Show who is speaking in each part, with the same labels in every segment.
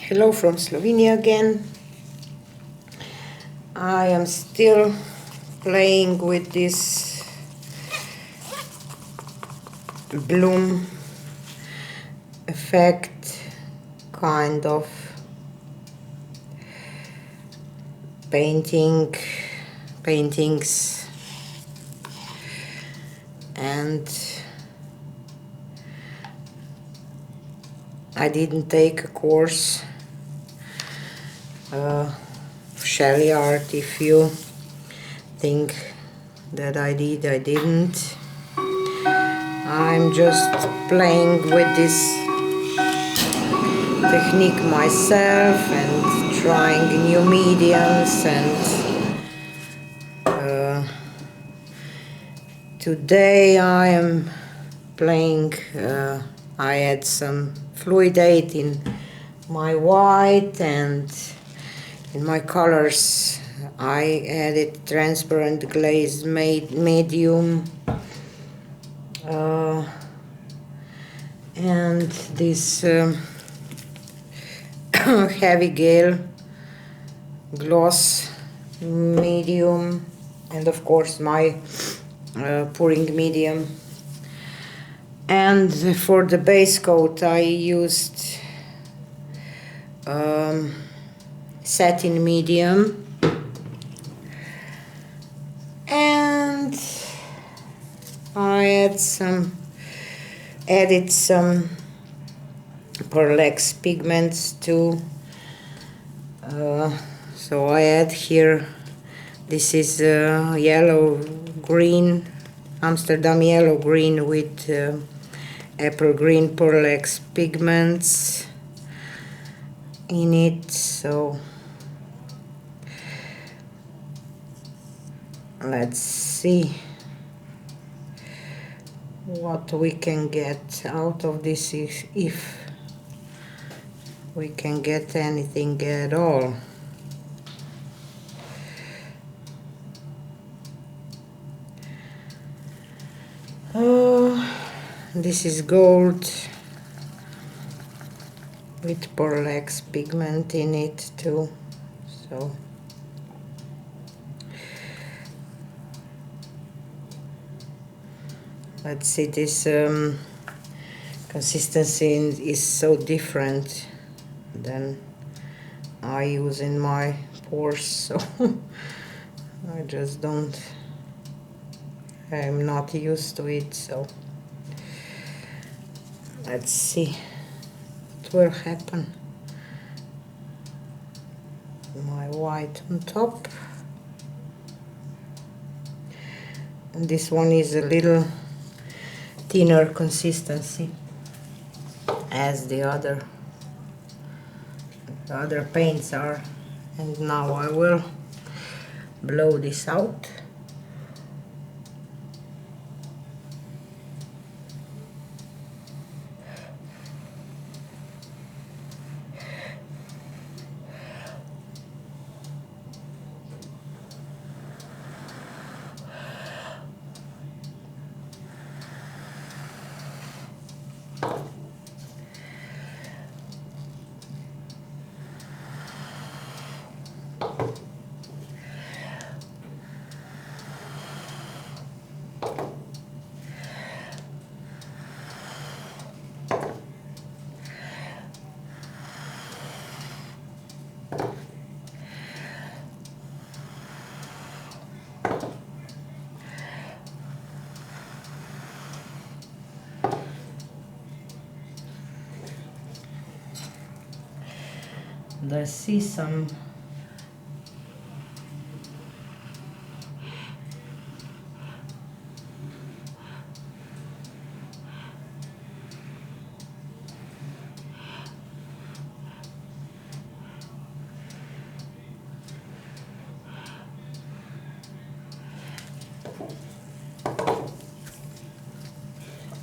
Speaker 1: Hello from Slovenia again. I am still playing with this bloom effect, kind of paintings, and I didn't take a course Sheleeart. If you think that I did, I didn't. I'm just playing with this technique myself and trying new mediums, and today I am playing, I add some fluidate in my white, and in my colors I added transparent glaze medium, and this heavy gel gloss medium, and of course my pouring medium. And for the base coat I used satin medium, and I added some pearlex pigments too. So I add here, this is yellow green, Amsterdam yellow green with apple green pearlex pigments in it. So let's see what we can get out of this, if we can get anything at all. This is gold with pearlex pigment in it too. So let's see, this consistency is so different than I use in my pours, so I just don't, I'm not used to it. So let's see what will happen. My white on top, and this one is a little thinner consistency as the other paints are. And now I will blow this out. I see some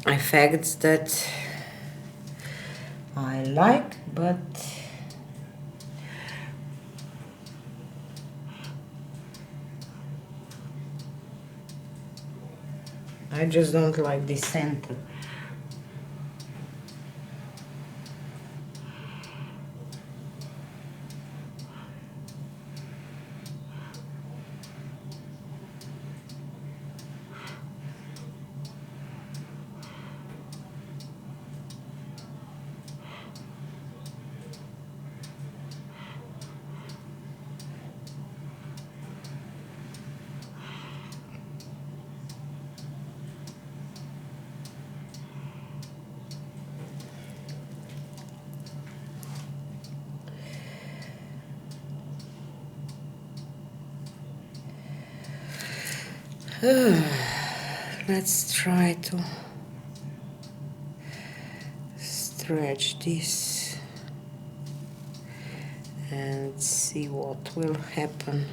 Speaker 1: effects that I like, but I just don't like the center. Let's try to stretch this and see what will happen.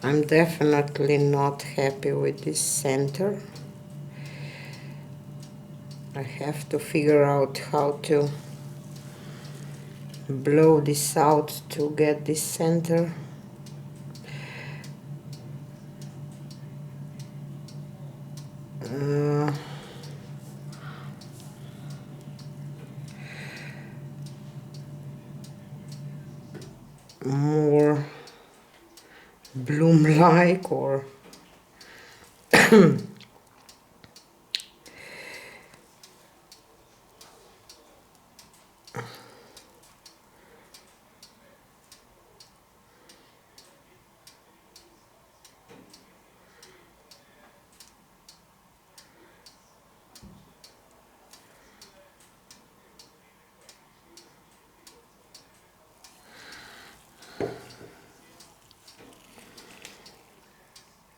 Speaker 1: I'm definitely not happy with this center. I have to figure out how to blow this out to get this center. More bloom-like, or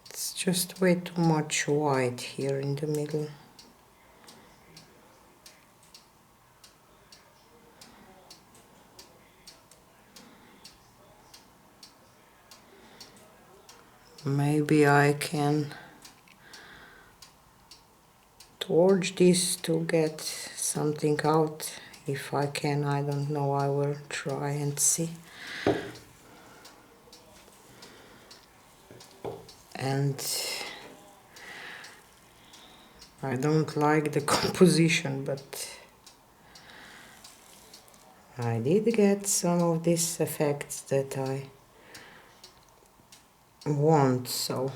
Speaker 1: it's just way too much white here in the middle. Maybe I can torch this to get something out. If I can, I don't know, I will try and see. And I don't like the composition, but I did get some of these effects that I want, so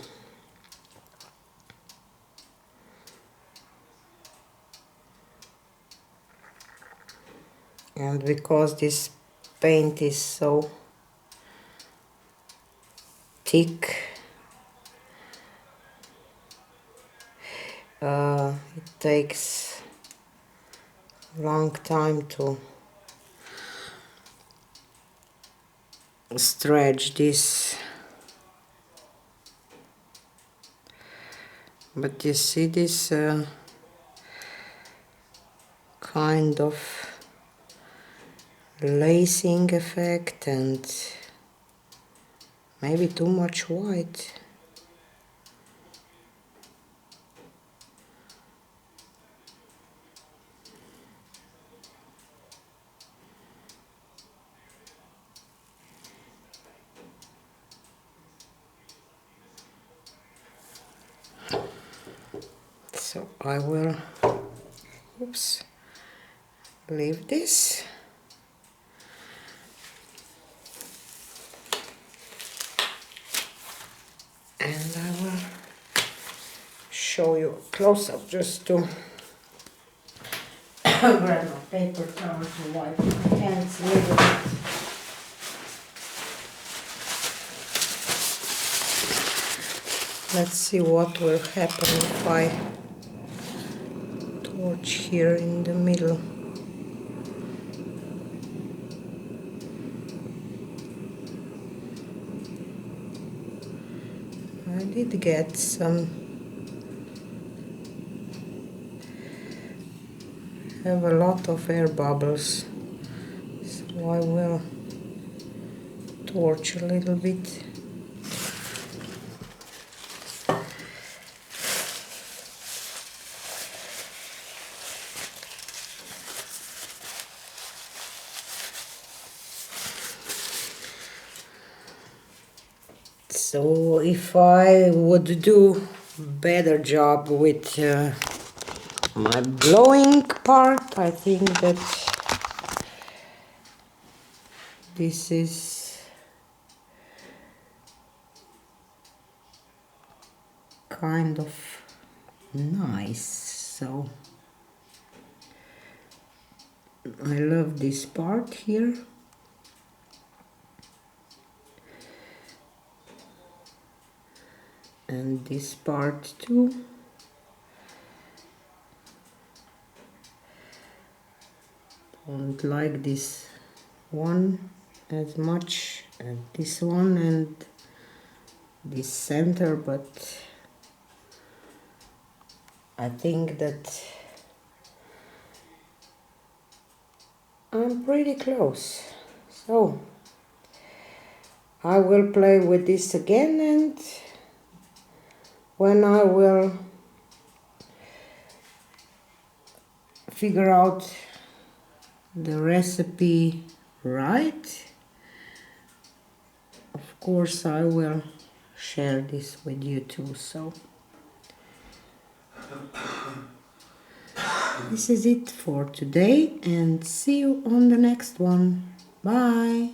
Speaker 1: and because this paint is so thick, it takes a long time to stretch this. But you see this kind of lacing effect and maybe too much white. So I will, oops, leave this. And I will show you close up just to grab my paper towel to wipe my hands a little bit. Let's see what will happen if I torch here in the middle. I did get some, have a lot of air bubbles, so I will torch a little bit. So if I would do better job with my blowing part, I think that this is kind of nice. So I love this part here. And this part too. Don't like this one as much as this one and this center, but I think that I'm pretty close. So I will play with this again, and when I will figure out the recipe right, of course I will share this with you too. So this is it for today, and see you on the next one. Bye.